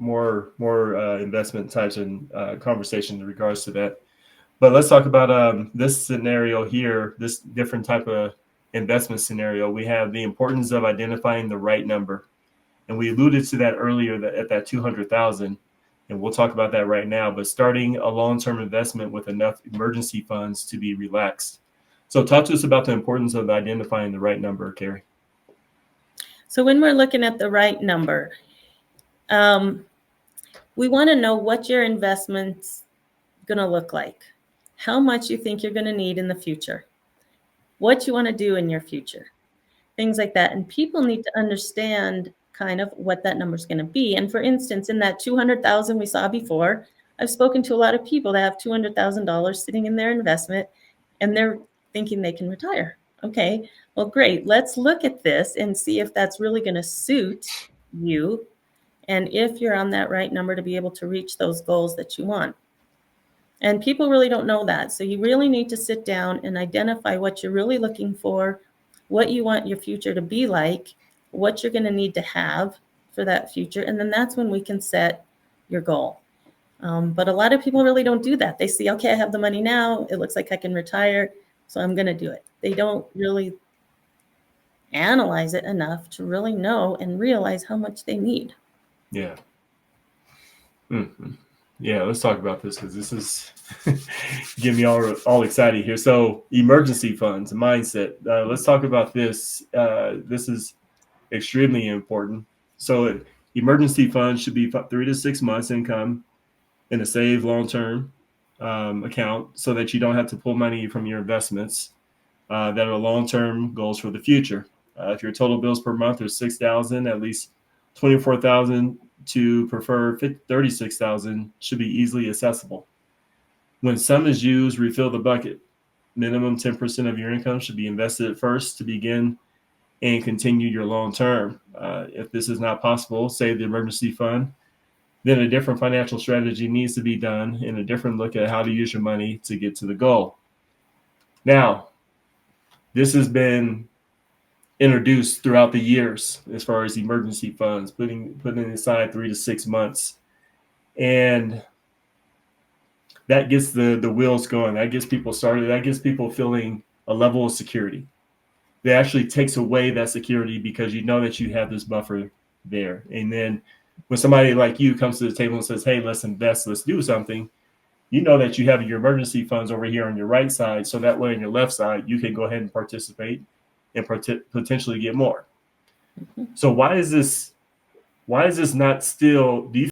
investment types and conversations in regards to that. But let's talk about this scenario here, this different type of investment scenario. We have the importance of identifying the right number, and we alluded to that earlier at that 200,000, and we'll talk about that right now. But starting a long-term investment with enough emergency funds to be relaxed. So, talk to us about the importance of identifying the right number, Carrie. So, when we're looking at the right number, we want to know what your investment's going to look like, how much you think you're going to need in the future, what you want to do in your future, things like that. And people need to understand kind of what that number is going to be. And for instance, in that 200,000 we saw before, I've spoken to a lot of people that have $200,000 sitting in their investment and they're thinking they can retire. Okay, well, great. Let's look at this and see if that's really going to suit you and if you're on that right number to be able to reach those goals that you want. And people really don't know that. So you really need to sit down and identify what you're really looking for, what you want your future to be like, what you're going to need to have for that future. And then that's when we can set your goal. But a lot of people really don't do that. They see, okay, I have the money now. It looks like I can retire, so I'm going to do it. They don't really analyze it enough to really know and realize how much they need. Yeah. Mm-hmm. Yeah, let's talk about this because this is getting me all excited here. So, emergency funds, mindset. Let's talk about this. This is extremely important. So, emergency funds should be 3 to 6 months income in a saved long-term account, so that you don't have to pull money from your investments that are long-term goals for the future. If your total bills per month are $6,000, at least $24,000 to prefer 36,000 should be easily accessible. When some is used, refill the bucket. Minimum 10% of your income should be invested first to begin and continue your long term. If this is not possible, save the emergency fund. Then a different financial strategy needs to be done and a different look at how to use your money to get to the goal. Now, this has been introduced throughout the years as far as emergency funds, putting aside 3 to 6 months, and that gets the wheels going. That gets people started. That gets people feeling a level of security. That actually takes away that security because you know that you have this buffer there. And then when somebody like you comes to the table and says, "Hey, let's invest, let's do something," you know that you have your emergency funds over here on your right side, so that way on your left side you can go ahead and participate and potentially get more. So why is this not still, do you